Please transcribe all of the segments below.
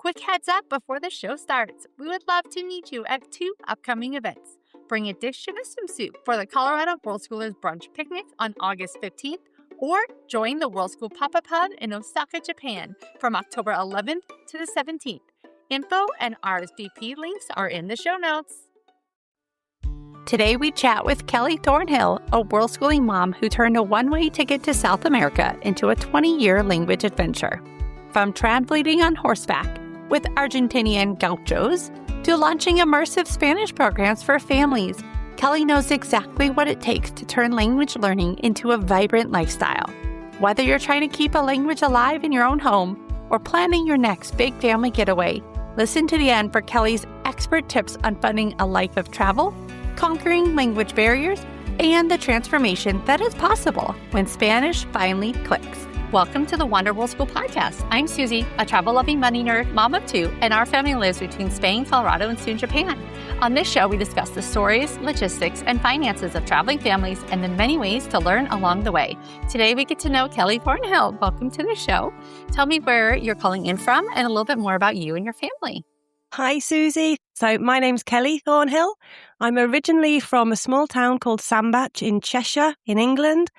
quick heads up before the show starts. We would love to meet you at 2 upcoming events. Bring a dish and a swimsuit for the Colorado Worldschoolers Brunch Picnic on August 15th, or join the Worldschool Pop-Up Hub in Osaka, Japan from October 11th to the 17th. Info and RSVP links are in the show notes. Today we chat with Kelly Thornhill, a Worldschooling mom who turned a one-way ticket to South America into a 20-year language adventure. From translating on horseback with Argentinian gauchos to launching immersive Spanish programs for families, Kelly knows exactly what it takes to turn language learning into a vibrant lifestyle. Whether you're trying to keep a language alive in your own home or planning your next big family getaway, listen to the end for Kelly's expert tips on funding a life of travel, conquering language barriers, and the transformation that is possible when Spanish finally clicks. Welcome to the Wonder Worldschool podcast. I'm Susie, a travel-loving money nerd, mom of 2, and our family lives between Spain, Colorado, and soon Japan. On this show, we discuss the stories, logistics, and finances of traveling families and the many ways to learn along the way. Today, we get to know Kelly Thornhill. Welcome to the show. Tell me where you're calling in from and a little bit more about you and your family. Hi, Susie. So my name's Kelly Thornhill. I'm originally from a small town called Sandbach in Cheshire in England,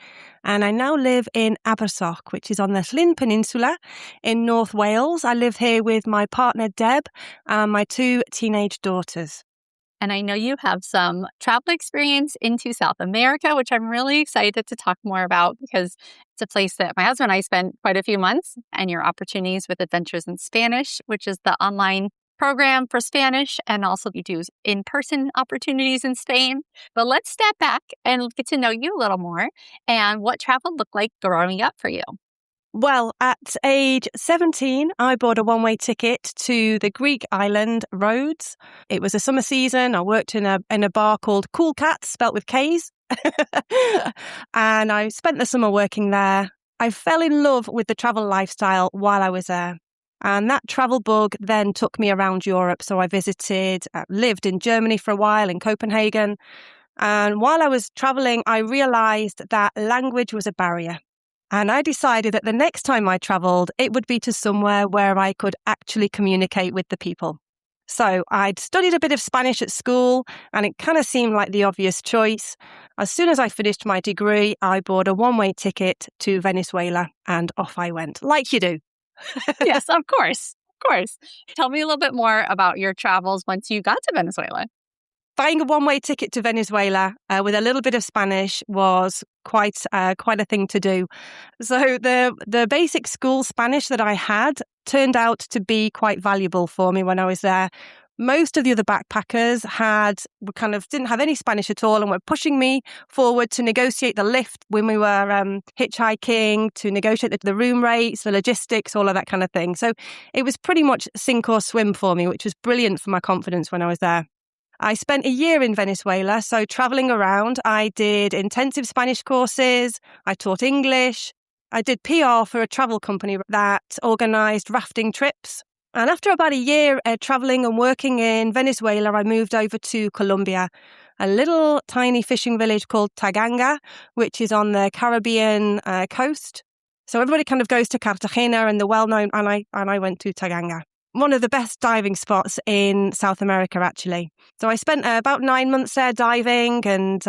and I now live in Abersoch, which is on the Llyn Peninsula in North Wales. I live here with my partner, Deb, and my 2 teenage daughters. And I know you have some travel experience into South America, which I'm really excited to talk more about because it's a place that my husband and I spent quite a few months, and your opportunities with Adventures in Spanish, which is the online program for Spanish, and also you do in-person opportunities in Spain. But let's step back and get to know you a little more and what travel looked like growing up for you. Well, at age 17, I bought a one-way ticket to the Greek island Rhodes. It was a summer season. I worked in a bar called Cool Cats, spelt with K's. And I spent the summer working there. I fell in love with the travel lifestyle while I was there. And that travel bug then took me around Europe. So I lived in Germany for a while, in Copenhagen. And while I was traveling, I realized that language was a barrier. And I decided that the next time I traveled, it would be to somewhere where I could actually communicate with the people. So I'd studied a bit of Spanish at school, and it kind of seemed like the obvious choice. As soon as I finished my degree, I bought a one-way ticket to Venezuela, and off I went, like you do. Yes, of course. Of course. Tell me a little bit more about your travels once you got to Venezuela. Buying a one-way ticket to Venezuela with a little bit of Spanish was quite a thing to do. So the basic school Spanish that I had turned out to be quite valuable for me when I was there. Most of the other backpackers didn't have any Spanish at all and were pushing me forward to negotiate the lift when we were hitchhiking, to negotiate the room rates, the logistics, all of that kind of thing. So it was pretty much sink or swim for me, which was brilliant for my confidence when I was there. I spent a year in Venezuela, so traveling around, I did intensive Spanish courses, I taught English, I did PR for a travel company that organized rafting trips. And after about a year traveling and working in Venezuela, I moved over to Colombia, a little tiny fishing village called Taganga, which is on the Caribbean coast. So everybody kind of goes to Cartagena and the well-known, and I went to Taganga. One of the best diving spots in South America, actually. So I spent about 9 months there diving and,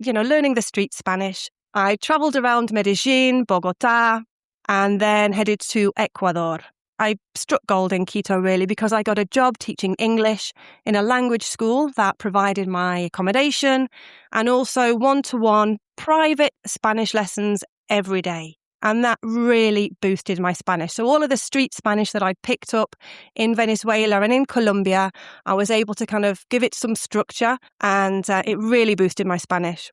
learning the street Spanish. I traveled around Medellin, Bogota, and then headed to Ecuador. I struck gold in Quito, really, because I got a job teaching English in a language school that provided my accommodation and also one-to-one private Spanish lessons every day. And that really boosted my Spanish. So all of the street Spanish that I picked up in Venezuela and in Colombia, I was able to kind of give it some structure, and it really boosted my Spanish.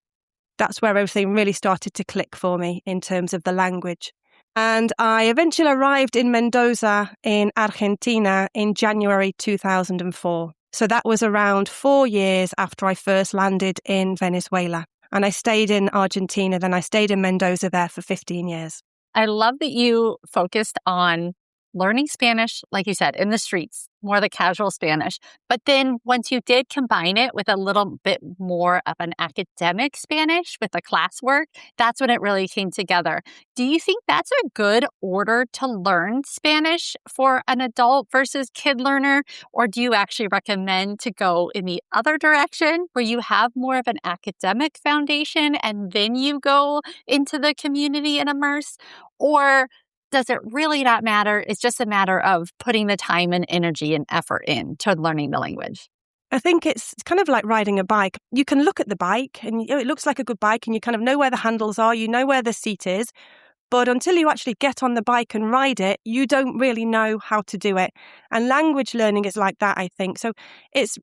That's where everything really started to click for me in terms of the language. And I eventually arrived in Mendoza in Argentina in January 2004. So that was around 4 years after I first landed in Venezuela. And I stayed in Argentina, then I stayed in Mendoza there for 15 years. I love that you focused on learning Spanish, like you said, in the streets, more the casual Spanish. But then once you did combine it with a little bit more of an academic Spanish with the classwork, that's when it really came together. Do you think that's a good order to learn Spanish for an adult versus kid learner? Or do you actually recommend to go in the other direction where you have more of an academic foundation and then you go into the community and immerse? Or does it really not matter? It's just a matter of putting the time and energy and effort in to learning the language. I think it's kind of like riding a bike. You can look at the bike and it looks like a good bike and you kind of know where the handles are, you know where the seat is. But until you actually get on the bike and ride it, you don't really know how to do it. And language learning is like that, I think. So it's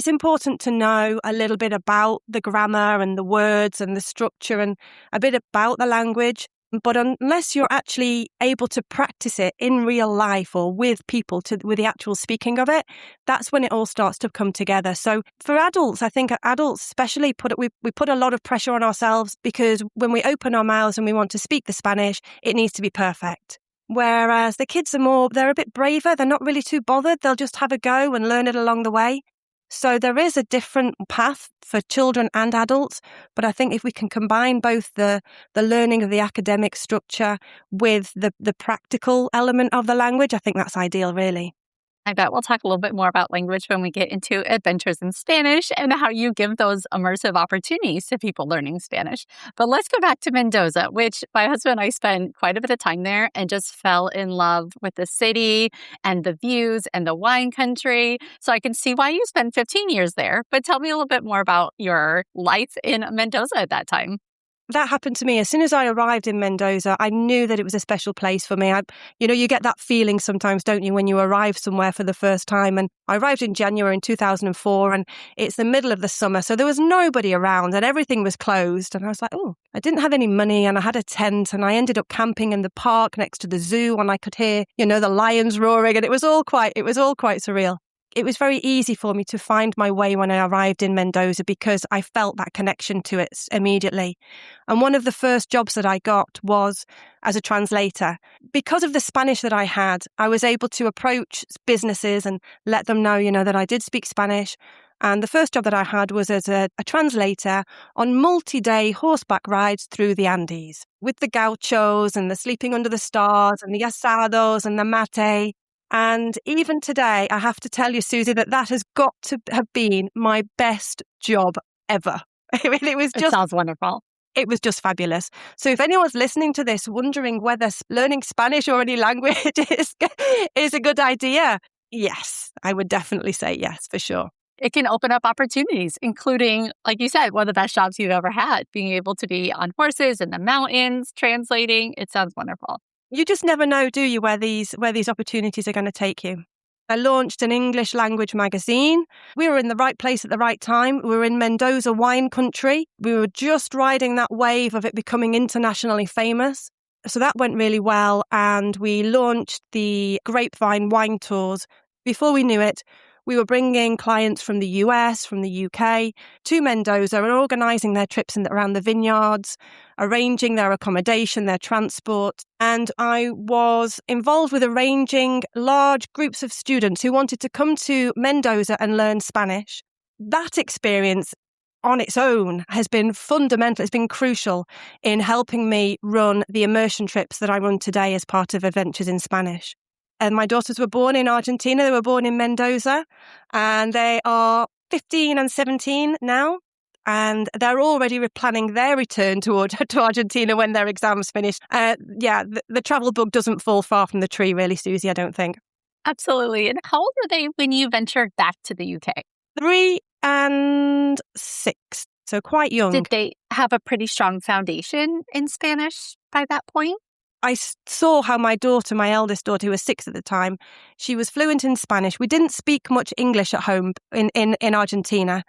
important to know a little bit about the grammar and the words and the structure and a bit about the language. But unless you're actually able to practice it in real life or with people with the actual speaking of it, that's when it all starts to come together. So for adults, I think adults especially we put a lot of pressure on ourselves because when we open our mouths and we want to speak the Spanish, it needs to be perfect. Whereas the kids they're a bit braver. They're not really too bothered. They'll just have a go and learn it along the way. So there is a different path for children and adults, but I think if we can combine both the learning of the academic structure with the practical element of the language, I think that's ideal, really. I bet we'll talk a little bit more about language when we get into adventures in Spanish and how you give those immersive opportunities to people learning Spanish. But let's go back to Mendoza, which my husband and I spent quite a bit of time there and just fell in love with the city and the views and the wine country. So I can see why you spent 15 years there. But tell me a little bit more about your life in Mendoza at that time. That happened to me. As soon as I arrived in Mendoza, I knew that it was a special place for me. You get that feeling sometimes, don't you, when you arrive somewhere for the first time. And I arrived in January in 2004, and it's the middle of the summer, so there was nobody around and everything was closed. And I was like, oh, I didn't have any money and I had a tent and I ended up camping in the park next to the zoo and I could hear, the lions roaring, and it was all quite surreal. It was very easy for me to find my way when I arrived in Mendoza because I felt that connection to it immediately. And one of the first jobs that I got was as a translator. Because of the Spanish that I had, I was able to approach businesses and let them know, that I did speak Spanish. And the first job that I had was as a translator on multi-day horseback rides through the Andes with the gauchos and the sleeping under the stars and the asados and the mate. And even today, I have to tell you, Susie, that has got to have been my best job ever. It sounds wonderful. It was just fabulous. So if anyone's listening to this wondering whether learning Spanish or any language is a good idea, yes, I would definitely say yes, for sure. It can open up opportunities, including, like you said, one of the best jobs you've ever had, being able to be on horses in the mountains, translating. It sounds wonderful. You just never know, do you, where these opportunities are going to take you. I launched an English language magazine. We were in the right place at the right time. We were in Mendoza wine country. We were just riding that wave of it becoming internationally famous. So that went really well. And we launched the Grapevine wine tours. Before we knew it, we were bringing clients from the US, from the UK to Mendoza and organising their trips around the vineyards, arranging their accommodation, their transport. And I was involved with arranging large groups of students who wanted to come to Mendoza and learn Spanish. That experience on its own has been fundamental. It's been crucial in helping me run the immersion trips that I run today as part of Adventures in Spanish. And my daughters were born in Argentina. They were born in Mendoza, and they are 15 and 17 now. And they're already planning their return to Argentina when their exams finish. The travel bug doesn't fall far from the tree, really, Susie, I don't think. Absolutely. And how old were they when you ventured back to the UK? 3 and 6, so quite young. Did they have a pretty strong foundation in Spanish by that point? I saw how my eldest daughter, who was 6 at the time, she was fluent in Spanish. We didn't speak much English at home in Argentina.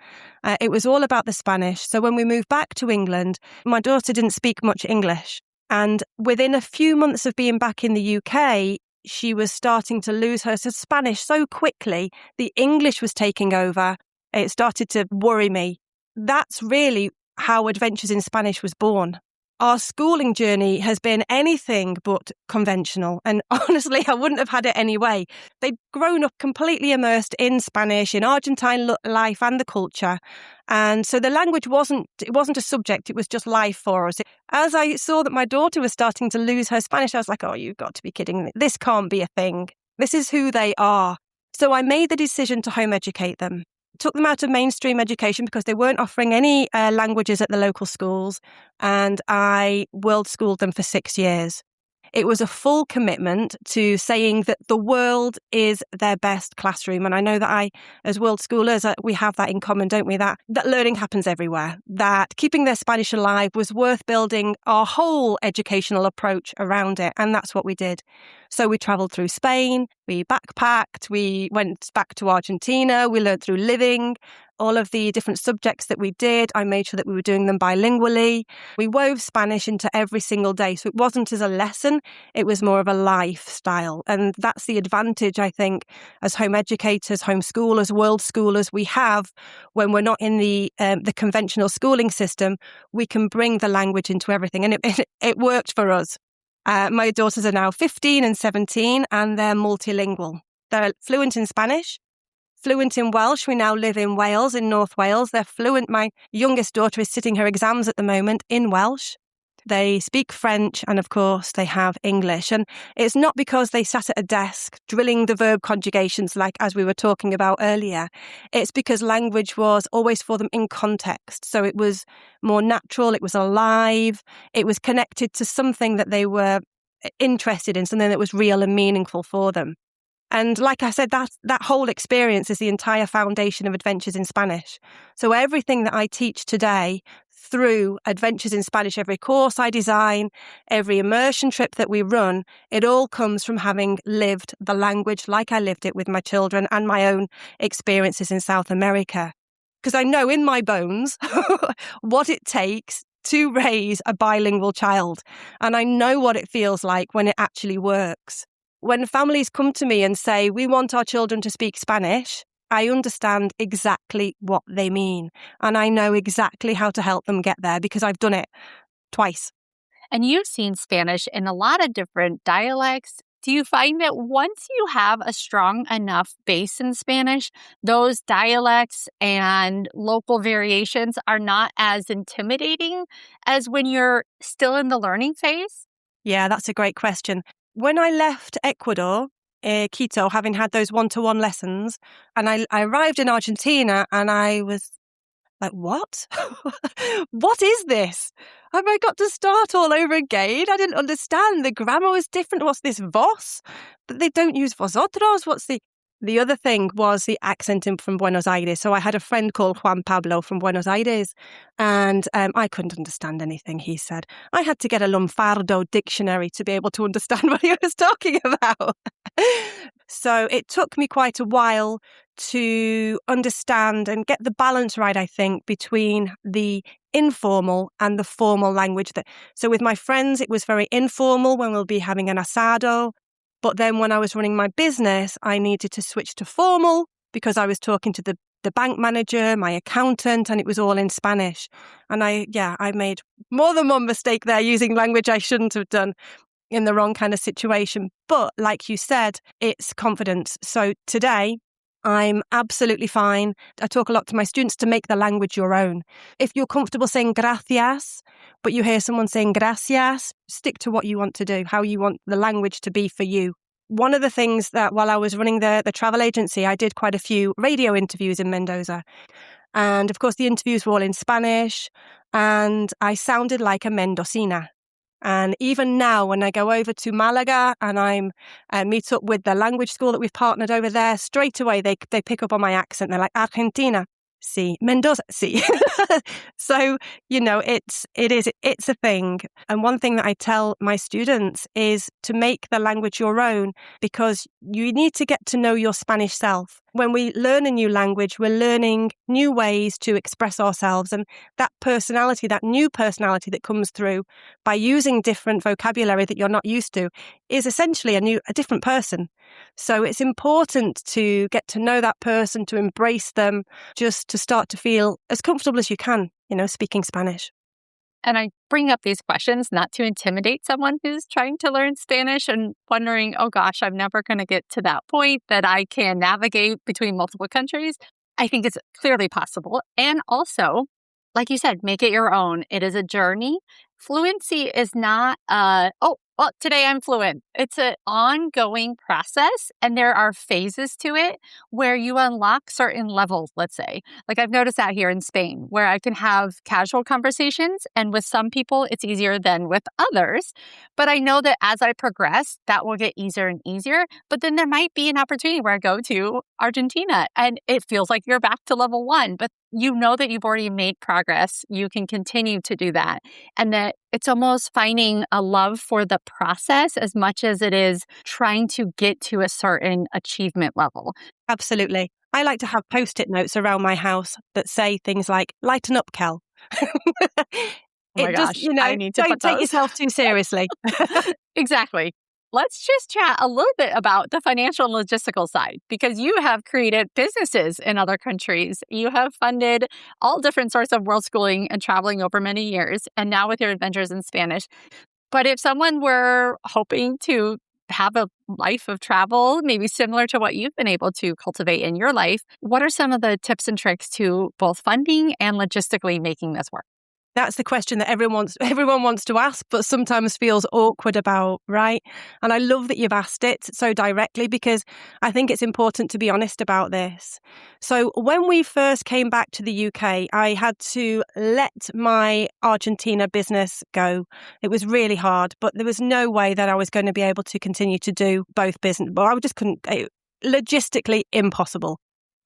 It was all about the Spanish. So when we moved back to England, my daughter didn't speak much English. And within a few months of being back in the UK, she was starting to lose her Spanish so quickly. The English was taking over. It started to worry me. That's really how Adventures in Spanish was born. our schooling journey has been anything but conventional. And honestly, I wouldn't have had it anyway. They'd grown up completely immersed in Spanish, in Argentine life and the culture. And so the language wasn't a subject, it was just life for us. As I saw that my daughter was starting to lose her Spanish, I was like, oh, you've got to be kidding me. This can't be a thing. This is who they are. So I made the decision to home educate them. Took them out of mainstream education because they weren't offering any languages at the local schools, and I world schooled them for 6 years. It was a full commitment to saying that the world is their best classroom. And I know that as world schoolers, we have that in common, don't we? That learning happens everywhere. That keeping their Spanish alive was worth building our whole educational approach around it. And that's what we did. So we traveled through Spain, we backpacked, we went back to Argentina, we learned through living. All of the different subjects that we did, I made sure that we were doing them bilingually. We wove Spanish into every single day. So it wasn't as a lesson, it was more of a lifestyle. And that's the advantage, I think, as home educators, homeschoolers, world schoolers, we have when we're not in the conventional schooling system. We can bring the language into everything. And it worked for us. My daughters are now 15 and 17, and they're multilingual. They're fluent in Spanish, fluent in Welsh. We now live in Wales, in North Wales. They're fluent. My youngest daughter is sitting her exams at the moment in Welsh. They speak French, and of course they have English. And it's not because they sat at a desk drilling the verb conjugations like as we were talking about earlier. It's because language was always for them in context. So it was more natural, it was alive, it was connected to something that they were interested in, something that was real and meaningful for them. And like I said, that whole experience is the entire foundation of Adventures in Spanish. So everything that I teach today through Adventures in Spanish, every course I design, every immersion trip that we run, it all comes from having lived the language like I lived it with my children and my own experiences in South America. Because I know in my bones what it takes to raise a bilingual child. And I know what it feels like when it actually works. When families come to me and say, we want our children to speak Spanish, I understand exactly what they mean. And I know exactly how to help them get there because I've done it twice. And you've seen Spanish in a lot of different dialects. Do you find that once you have a strong enough base in Spanish, those dialects and local variations are not as intimidating as when you're still in the learning phase? Yeah, that's a great question. When I left Ecuador, Quito, having had those one-to-one lessons, and I arrived in Argentina and I was like, what? What is this? Have I got to start all over again? I didn't understand. The grammar was different. What's this vos? But they don't use vosotros. What's the other thing was the accent from Buenos Aires. So I had a friend called Juan Pablo from Buenos Aires, and I couldn't understand anything he said. I had to get a Lunfardo dictionary to be able to understand what he was talking about. So it took me quite a while to understand and get the balance right, I think, between the informal and the formal language. So with my friends, it was very informal when we'll be having an asado. But then when I was running my business, I needed to switch to formal because I was talking to the bank manager, my accountant, and it was all in Spanish. And I made more than one mistake there using language I shouldn't have done in the wrong kind of situation. But like you said, it's confidence. So today, I'm absolutely fine. I talk a lot to my students to make the language your own. If you're comfortable saying gracias, but you hear someone saying gracias, stick to what you want to do, how you want the language to be for you. One of the things that while I was running the travel agency, I did quite a few radio interviews in Mendoza. And of course, the interviews were all in Spanish, and I sounded like a Mendocina. And even now, when I go over to Málaga and I'm meet up with the language school that we've partnered over there, straight away they pick up on my accent. They're like, Argentina, sí, Mendoza, sí. So, it's a thing. And one thing that I tell my students is to make the language your own, because you need to get to know your Spanish self. When we learn a new language, we're learning new ways to express ourselves. And that personality, that new personality that comes through by using different vocabulary that you're not used to, is essentially a different person. So it's important to get to know that person, to embrace them, just to start to feel as comfortable as you can, speaking Spanish. And I bring up these questions not to intimidate someone who's trying to learn Spanish and wondering, oh gosh, I'm never going to get to that point that I can navigate between multiple countries. I think it's clearly possible. And also, like you said, make it your own. It is a journey. Fluency is not, well, today I'm fluent. It's an ongoing process, and there are phases to it where you unlock certain levels, let's say. Like I've noticed that here in Spain, where I can have casual conversations, and with some people, it's easier than with others. But I know that as I progress, that will get easier and easier. But then there might be an opportunity where I go to Argentina, and it feels like you're back to level one, but you know that you've already made progress. You can continue to do that. And that it's almost finding a love for the process as much as it is trying to get to a certain achievement level. Absolutely. I like to have post-it notes around my house that say things like, lighten up, Kel. Oh my gosh, I need to don't put take those. yourself too seriously. Exactly. Let's just chat a little bit about the financial and logistical side, because you have created businesses in other countries. You have funded all different sorts of world schooling and traveling over many years, and now with your adventures in Spanish. But if someone were hoping to have a life of travel, maybe similar to what you've been able to cultivate in your life, what are some of the tips and tricks to both funding and logistically making this work? That's the question that everyone wants to ask, but sometimes feels awkward about, right? And I love that you've asked it so directly, because I think it's important to be honest about this. So when we first came back to the UK, I had to let my Argentina business go. It was really hard, but there was no way that I was going to be able to continue to do both business. But I just couldn't, logistically impossible.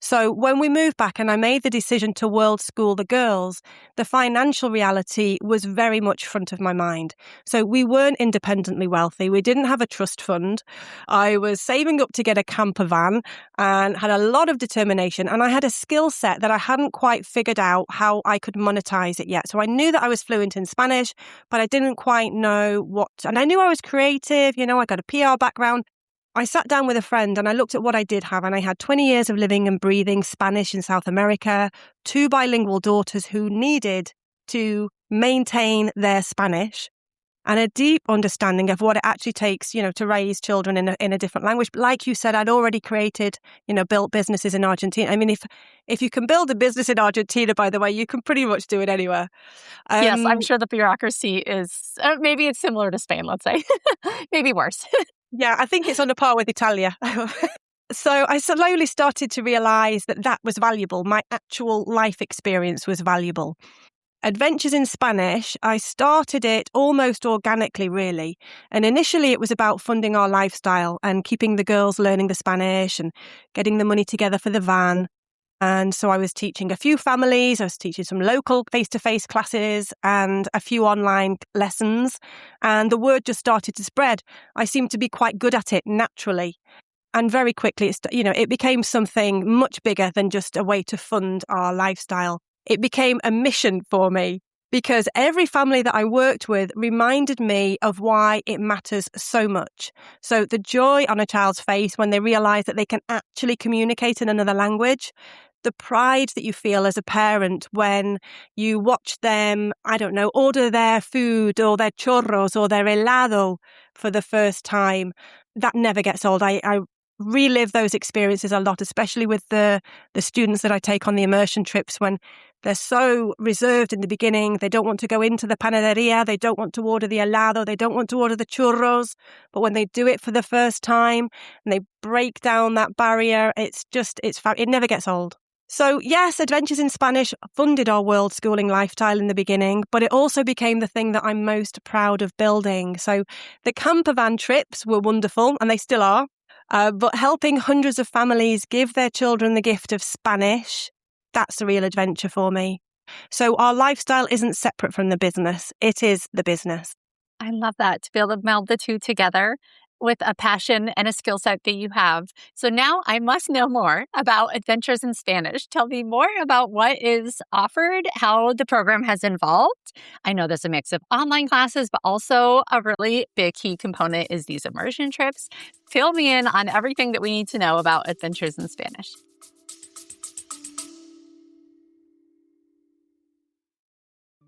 So when we moved back and I made the decision to world school the girls, the financial reality was very much front of my mind. So we weren't independently wealthy. We didn't have a trust fund. I was saving up to get a camper van and had a lot of determination. And I had a skill set that I hadn't quite figured out how I could monetize it yet. So I knew that I was fluent in Spanish, but I didn't quite know what. And I knew I was creative. I got a PR background. I sat down with a friend and I looked at what I did have, and I had 20 years of living and breathing Spanish in South America, 2 bilingual daughters who needed to maintain their Spanish, and a deep understanding of what it actually takes, to raise children in a different language. But like you said, I'd already created, built businesses in Argentina. I mean, if you can build a business in Argentina, by the way, you can pretty much do it anywhere. Yes, I'm sure the bureaucracy is, maybe it's similar to Spain, let's say. Maybe worse. Yeah, I think it's on a par with Italia. So I slowly started to realize that was valuable. My actual life experience was valuable. Adventures in Spanish, I started it almost organically, really. And initially it was about funding our lifestyle and keeping the girls learning the Spanish and getting the money together for the van. And so I was teaching a few families, I was teaching some local face-to-face classes and a few online lessons. And the word just started to spread. I seemed to be quite good at it naturally. And very quickly, it became something much bigger than just a way to fund our lifestyle. It became a mission for me, because every family that I worked with reminded me of why it matters so much. So the joy on a child's face when they realize that they can actually communicate in another language, the pride that you feel as a parent when you watch them, order their food or their churros or their helado for the first time, that never gets old. I relive those experiences a lot, especially with the students that I take on the immersion trips, when they're so reserved in the beginning. They don't want to go into the panaderia. They don't want to order the helado. They don't want to order the churros. But when they do it for the first time and they break down that barrier, it never gets old. So yes, Adventures in Spanish funded our world schooling lifestyle in the beginning, but it also became the thing that I'm most proud of building. So the camper van trips were wonderful, and they still are. But helping hundreds of families give their children the gift of Spanish, that's a real adventure for me. So our lifestyle isn't separate from the business. It is the business. I love that, to be able to meld the two together with a passion and a skill set that you have. So now I must know more about Adventures in Spanish. Tell me more about what is offered, how the program has evolved. I know there's a mix of online classes, but also a really big key component is these immersion trips. Fill me in on everything that we need to know about Adventures in Spanish.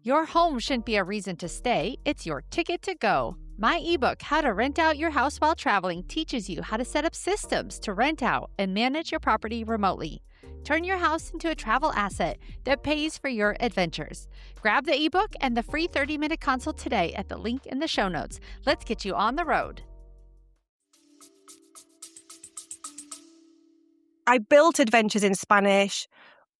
Your home shouldn't be a reason to stay, it's your ticket to go. My ebook, How to Rent Out Your House While Traveling, teaches you how to set up systems to rent out and manage your property remotely. Turn your house into a travel asset that pays for your adventures. Grab the ebook and the free 30-minute consult today at the link in the show notes. Let's get you on the road. I built Adventures in Spanish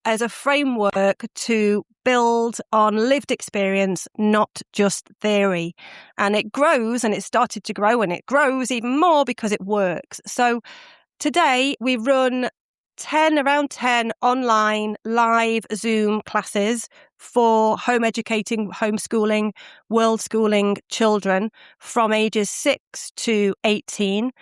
as a framework to build on lived experience, not just theory. And it grows, and it started to grow, and it grows even more because it works. So today we run around 10 online live Zoom classes for home educating, homeschooling, worldschooling children from ages 6 to 18.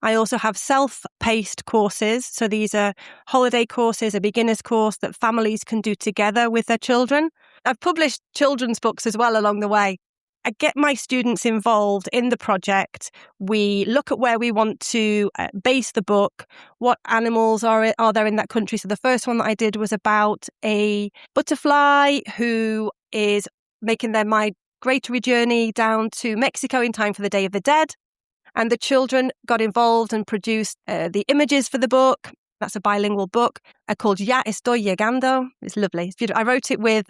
I also have self-paced courses. So these are holiday courses, a beginner's course that families can do together with their children. I've published children's books as well along the way. I get my students involved in the project. We look at where we want to base the book, what animals are there in that country. So the first one that I did was about a butterfly who is making their migratory journey down to Mexico in time for the Day of the Dead. And the children got involved and produced the images for the book. That's a bilingual book called Ya Estoy Llegando. It's lovely. It's beautiful. I wrote it with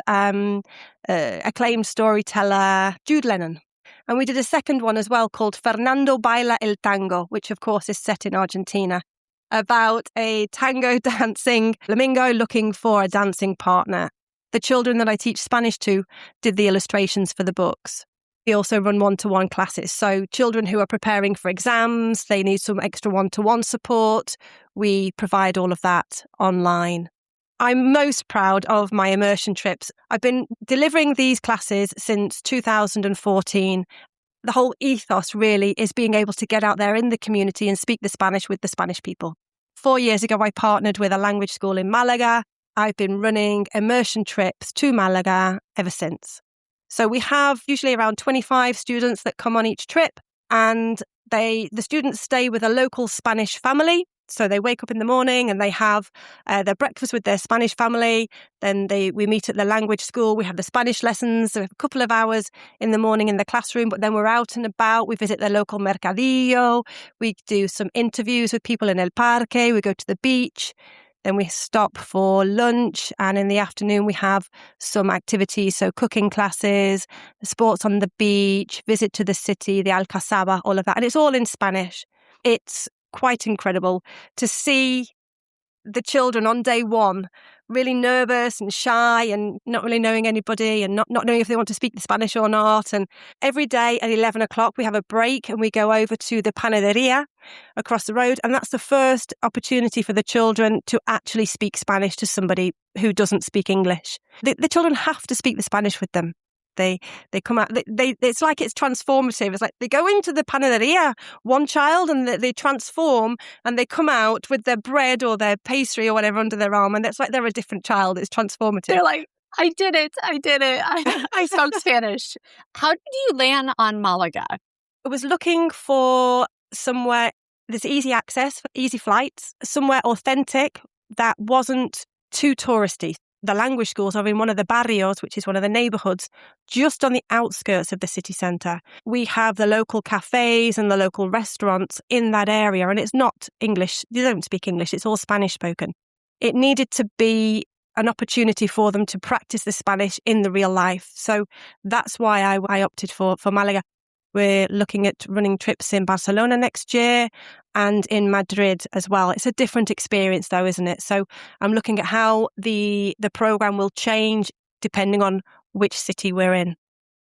acclaimed storyteller Jude Lennon. And we did a second one as well called Fernando Baila el Tango, which of course is set in Argentina, about a tango dancing flamingo looking for a dancing partner. The children that I teach Spanish to did the illustrations for the books. We also run one-to-one classes. So children who are preparing for exams, they need some extra one-to-one support. We provide all of that online. I'm most proud of my immersion trips. I've been delivering these classes since 2014. The whole ethos really is being able to get out there in the community and speak the Spanish with the Spanish people. 4 years ago, I partnered with a language school in Málaga. I've been running immersion trips to Málaga ever since. So we have usually around 25 students that come on each trip, and the students stay with a local Spanish family. So they wake up in the morning and they have their breakfast with their Spanish family. Then we meet at the language school. We have the Spanish lessons. So we have a couple of hours in the morning in the classroom, but then we're out and about. We visit the local mercadillo. We do some interviews with people in El Parque. We go to the beach. Then we stop for lunch, and in the afternoon we have some activities, so cooking classes, sports on the beach, visit to the city, the Alcazaba, all of that. And it's all in Spanish. It's quite incredible to see the children on day one really nervous and shy and not really knowing anybody and not knowing if they want to speak the Spanish or not. And every day at 11 o'clock, we have a break and we go over to the panaderia across the road. And that's the first opportunity for the children to actually speak Spanish to somebody who doesn't speak English. The children have to speak the Spanish with them. They come out, it's like it's transformative. It's like they go into the panaderia, one child, and they transform and they come out with their bread or their pastry or whatever under their arm. And it's like they're a different child. It's transformative. They're like, I did it. I spoke Spanish. How did you land on Malaga? I was looking for somewhere there's easy access, easy flights, somewhere authentic that wasn't too touristy. The language schools are in one of the barrios, which is one of the neighbourhoods, just on the outskirts of the city centre. We have the local cafes and the local restaurants in that area, and it's not English. They don't speak English. It's all Spanish spoken. It needed to be an opportunity for them to practice the Spanish in the real life. So that's why I opted for Malaga. We're looking at running trips in Barcelona next year and in Madrid as well. It's a different experience though, isn't it? So I'm looking at how the program will change depending on which city we're in.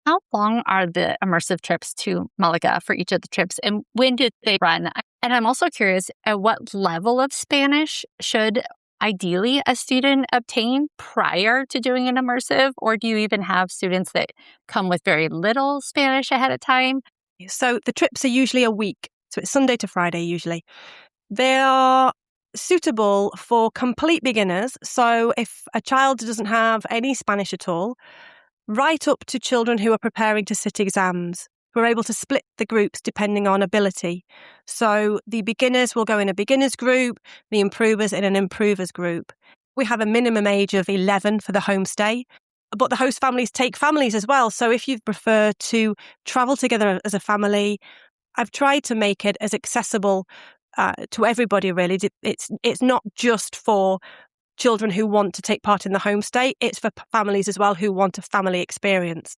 How long are the immersive trips to Malaga for each of the trips, and when did they run? And I'm also curious, at what level of Spanish should ideally a student obtain prior to doing an immersive, or do you even have students that come with very little Spanish ahead of time? So the trips are usually a week. So it's Sunday to Friday usually. They are suitable for complete beginners. So if a child doesn't have any Spanish at all, right up to children who are preparing to sit exams, we're able to split the groups depending on ability. So the beginners will go in a beginners group, the improvers in an improvers group. We have a minimum age of 11 for the homestay. but the host families take families as well. So if you prefer to travel together as a family, I've tried to make it as accessible to everybody, really. It's not just for children who want to take part in the homestay. It's for families as well who want a family experience.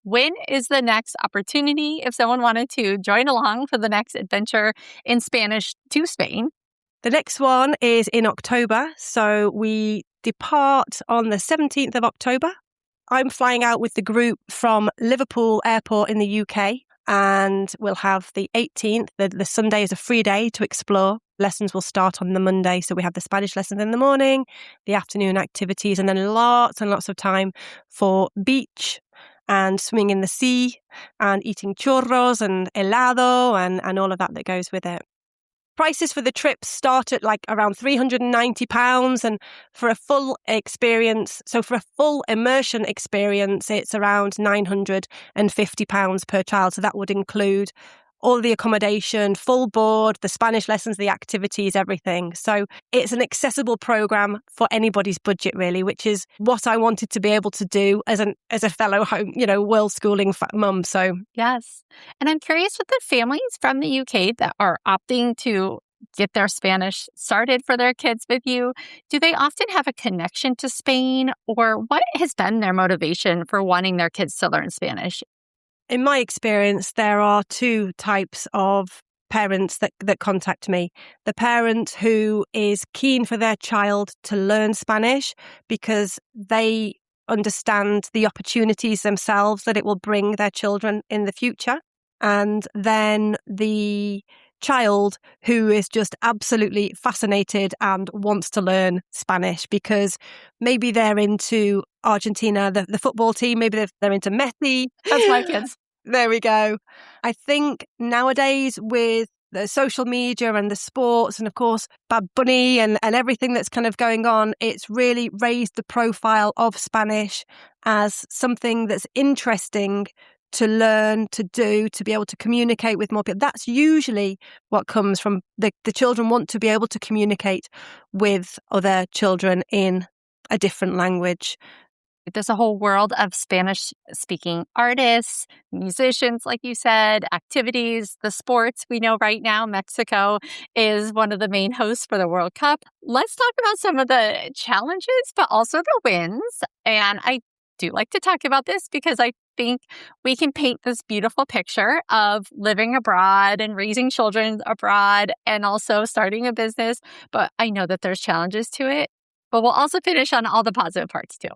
When is the next opportunity if someone wanted to join along for the next adventure in Spanish to Spain? The next one is in October. So we depart on the 17th of October. I'm flying out with the group from Liverpool Airport in the UK, and we'll have the 18th. The Sunday is a free day to explore. Lessons will start on the Monday. So we have the Spanish lessons in the morning, the afternoon activities, and then lots and lots of time for beach and swimming in the sea and eating churros and helado and all of that goes with it. Prices for the trip start at like around £390, and for a full experience, so for a full immersion experience, it's around £950 per child. So that would include all the accommodation, full board, the Spanish lessons, the activities, everything. So it's an accessible program for anybody's budget, really, which is what I wanted to be able to do as a fellow home, world schooling mum. So yes. And I'm curious with the families from the UK that are opting to get their Spanish started for their kids with you, do they often have a connection to Spain, or what has been their motivation for wanting their kids to learn Spanish? In my experience, there are two types of parents that contact me. The parent who is keen for their child to learn Spanish because they understand the opportunities themselves that it will bring their children in the future. And then the child who is just absolutely fascinated and wants to learn Spanish because maybe they're into Argentina, the football team, maybe they're into Messi. That's my kids. There we go. I think nowadays with the social media and the sports and, of course, Bad Bunny and everything that's kind of going on, it's really raised the profile of Spanish as something that's interesting to learn, to do, to be able to communicate with more people. That's usually what comes from the children want to be able to communicate with other children in a different language. There's a whole world of Spanish-speaking artists, musicians, like you said, activities, the sports. We know right now Mexico is one of the main hosts for the World Cup. Let's talk about some of the challenges, but also the wins. And I do like to talk about this because I think we can paint this beautiful picture of living abroad and raising children abroad and also starting a business. But I know that there's challenges to it. But we'll also finish on all the positive parts too.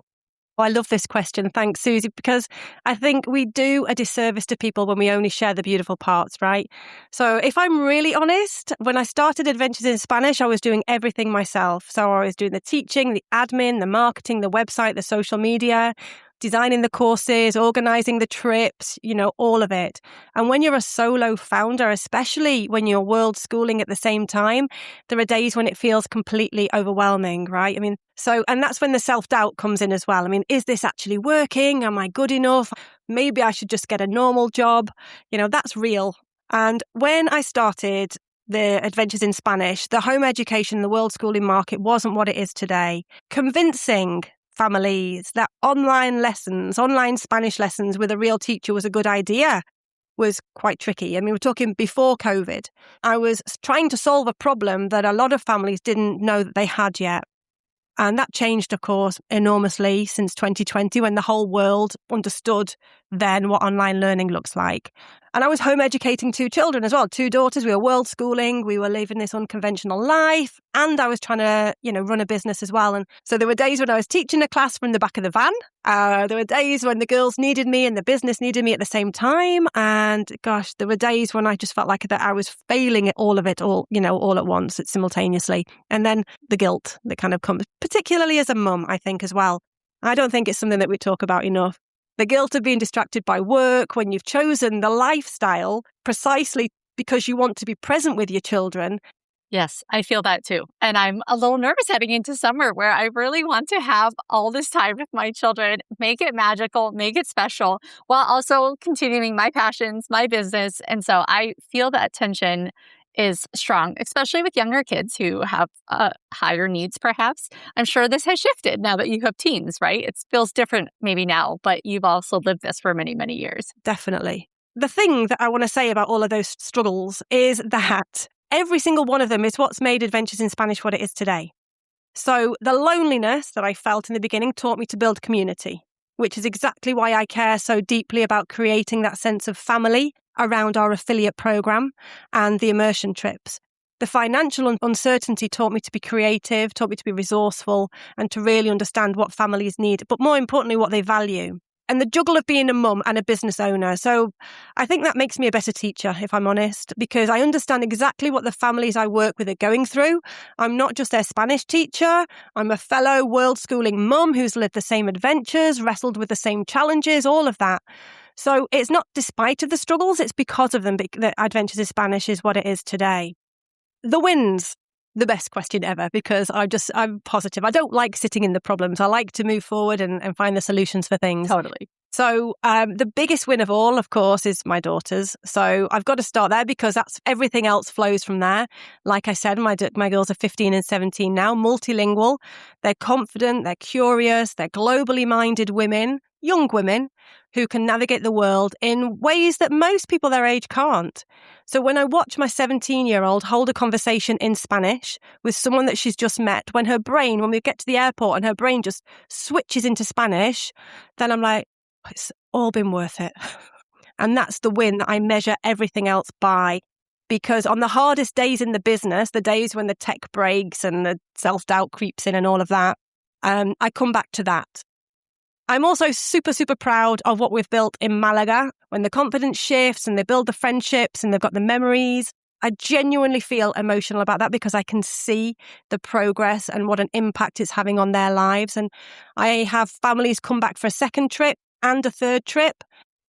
I love this question. Thanks, Susie, because I think we do a disservice to people when we only share the beautiful parts, right? So if I'm really honest, when I started Adventures in Spanish, I was doing everything myself. So I was doing the teaching, the admin, the marketing, the website, the social media, designing the courses, organizing the trips, all of it. And when you're a solo founder, especially when you're world schooling at the same time, there are days when it feels completely overwhelming, right? And that's when the self-doubt comes in as well. Is this actually working? Am I good enough? Maybe I should just get a normal job. That's real. And when I started the Adventures in Spanish, the home education, the world schooling market wasn't what it is today. Convincing families that online Spanish lessons with a real teacher was a good idea was quite tricky. We're talking before COVID. I was trying to solve a problem that a lot of families didn't know that they had yet. And that changed, of course, enormously since 2020 when the whole world understood then what online learning looks like. And I was home educating 2 children as well, 2 daughters. We were world schooling. We were living this unconventional life. And I was trying to, run a business as well. And so there were days when I was teaching a class from the back of the van. There were days when the girls needed me and the business needed me at the same time. And gosh, there were days when I just felt like that I was failing at all of it, all at once, simultaneously. And then the guilt that kind of comes, particularly as a mum, I think as well. I don't think it's something that we talk about enough. The guilt of being distracted by work when you've chosen the lifestyle precisely because you want to be present with your children. Yes, I feel that too. And I'm a little nervous heading into summer where I really want to have all this time with my children, make it magical, make it special, while also continuing my passions, my business. And so I feel that tension is strong, especially with younger kids who have higher needs, perhaps. I'm sure this has shifted now that you have teens, right? It feels different maybe now, but you've also lived this for many, many years. Definitely. The thing that I want to say about all of those struggles is that every single one of them is what's made Adventures in Spanish what it is today. So the loneliness that I felt in the beginning taught me to build community, which is exactly why I care so deeply about creating that sense of family around our affiliate program and the immersion trips. The financial uncertainty taught me to be creative, taught me to be resourceful, and to really understand what families need, but more importantly, what they value. And the juggle of being a mum and a business owner. So I think that makes me a better teacher, if I'm honest, because I understand exactly what the families I work with are going through. I'm not just their Spanish teacher. I'm a fellow Worldschooling mum who's lived the same adventures, wrestled with the same challenges, all of that. So it's not despite of the struggles, it's because of them that Adventures in Spanish is what it is today. The wins. The best question ever, because I'm positive. I don't like sitting in the problems. I like to move forward and find the solutions for things. Totally. So the biggest win of all, of course, is my daughters. So I've got to start there because that's everything else flows from there. Like I said, my girls are 15 and 17 now, multilingual. They're confident, they're curious, they're globally minded women, young women who can navigate the world in ways that most people their age can't. So when I watch my 17-year-old hold a conversation in Spanish with someone that she's just met, when we get to the airport and her brain just switches into Spanish, then I'm like, it's all been worth it. And that's the win that I measure everything else by. Because on the hardest days in the business, the days when the tech breaks and the self-doubt creeps in and all of that, I come back to that. I'm also super, super proud of what we've built in Málaga. When the confidence shifts and they build the friendships and they've got the memories, I genuinely feel emotional about that because I can see the progress and what an impact it's having on their lives. And I have families come back for a second trip and a third trip.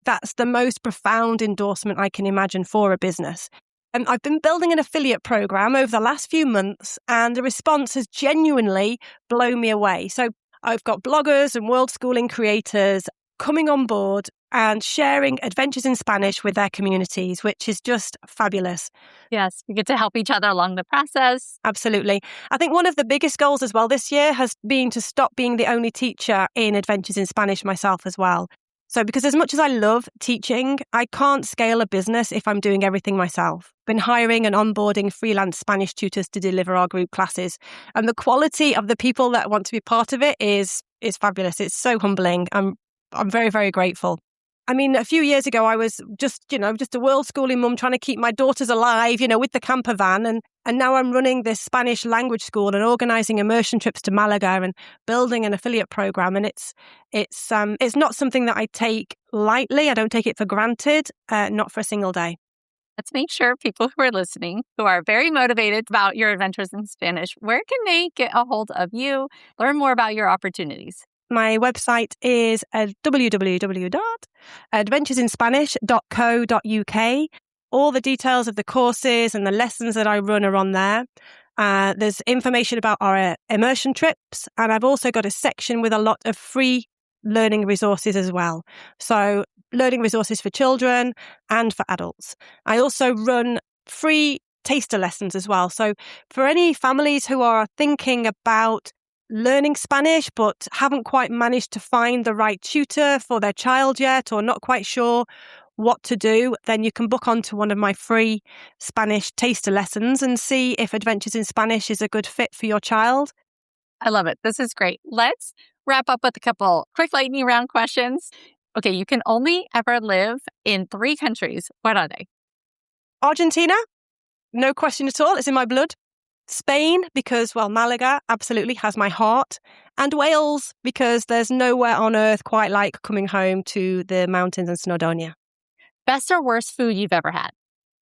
That's the most profound endorsement I can imagine for a business. And I've been building an affiliate program over the last few months, and the response has genuinely blown me away. So I've got bloggers and Worldschooling creators coming on board and sharing Adventures in Spanish with their communities, which is just fabulous. Yes, we get to help each other along the process. Absolutely. I think one of the biggest goals as well this year has been to stop being the only teacher in Adventures in Spanish myself as well. So because as much as I love teaching, I can't scale a business if I'm doing everything myself. Been hiring and onboarding freelance Spanish tutors to deliver our group classes. And the quality of the people that want to be part of it is fabulous. It's so humbling. I'm very, very grateful. I mean, a few years ago, I was just a Worldschooling mum trying to keep my daughters alive, with the camper van. And now I'm running this Spanish language school and organising immersion trips to Málaga and building an affiliate program. And it's not something that I take lightly. I don't take it for granted, not for a single day. Let's make sure people who are listening, who are very motivated about your adventures in Spanish, where can they get a hold of you, learn more about your opportunities? My website is www.adventuresinspanish.co.uk. All the details of the courses and the lessons that I run are on there. There's information about our immersion trips, and I've also got a section with a lot of free learning resources as well. So learning resources for children and for adults. I also run free taster lessons as well. So for any families who are thinking about learning Spanish but haven't quite managed to find the right tutor for their child yet, or not quite sure what to do, then you can book onto one of my free Spanish taster lessons and see if Adventures in Spanish is a good fit for your child. I love it. This is great. Let's wrap up with a couple quick lightning round questions. Okay, you can only ever live in 3 countries. What are they? Argentina, no question at all. It's in my blood. Spain, because, Málaga absolutely has my heart. And Wales, because there's nowhere on earth quite like coming home to the mountains and Snowdonia. Best or worst food you've ever had?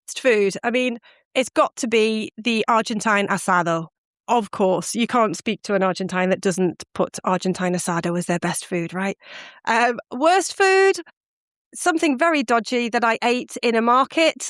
Best food. I mean, it's got to be the Argentine asado. Of course, you can't speak to an Argentine that doesn't put Argentine asado as their best food, right? Worst food? Something very dodgy that I ate in a market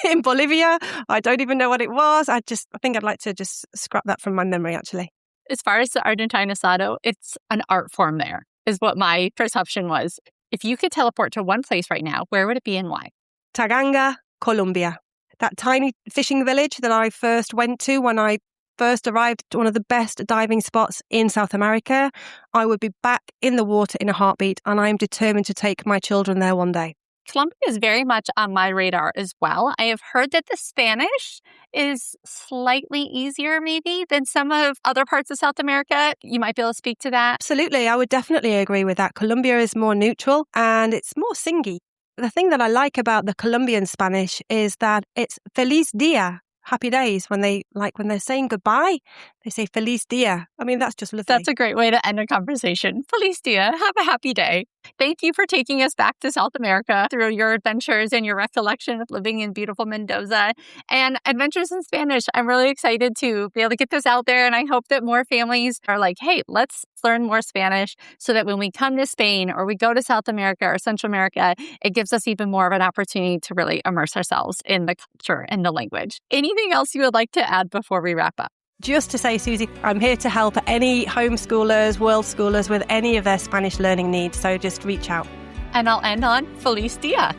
in Bolivia. I don't even know what it was. I think I'd like to just scrap that from my memory, actually. As far as the Argentine asado, it's an art form there, is what my perception was. If you could teleport to one place right now, where would it be and why? Taganga, Colombia. that tiny fishing village that I first went to when I first arrived at one of the best diving spots in South America, I would be back in the water in a heartbeat, and I'm determined to take my children there one day. Colombia is very much on my radar as well. I have heard that the Spanish is slightly easier maybe than some of other parts of South America. You might be able to speak to that. Absolutely. I would definitely agree with that. Colombia is more neutral and it's more singy. The thing that I like about the Colombian Spanish is that it's feliz dia, happy days. When they're saying goodbye, they say feliz dia. I mean, that's just lovely. That's a great way to end a conversation. Feliz dia. Have a happy day. Thank you for taking us back to South America through your adventures and your recollection of living in beautiful Mendoza and Adventures in Spanish. I'm really excited to be able to get this out there, and I hope that more families are like, hey, let's learn more Spanish so that when we come to Spain or we go to South America or Central America, it gives us even more of an opportunity to really immerse ourselves in the culture and the language. Anything else you would like to add before we wrap up? Just to say, Susie, I'm here to help any homeschoolers, world schoolers with any of their Spanish learning needs. So just reach out. And I'll end on Feliz Dia.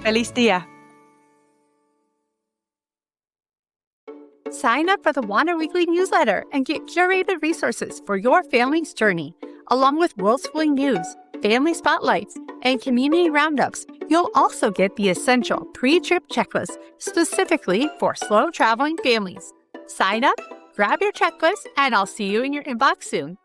Feliz dia. Sign up for the Wander Weekly newsletter and get curated resources for your family's journey, along with Worldschooling news, family spotlights, and community roundups. You'll also get the essential pre-trip checklist specifically for slow traveling families. Sign up, grab your checklist, and I'll see you in your inbox soon.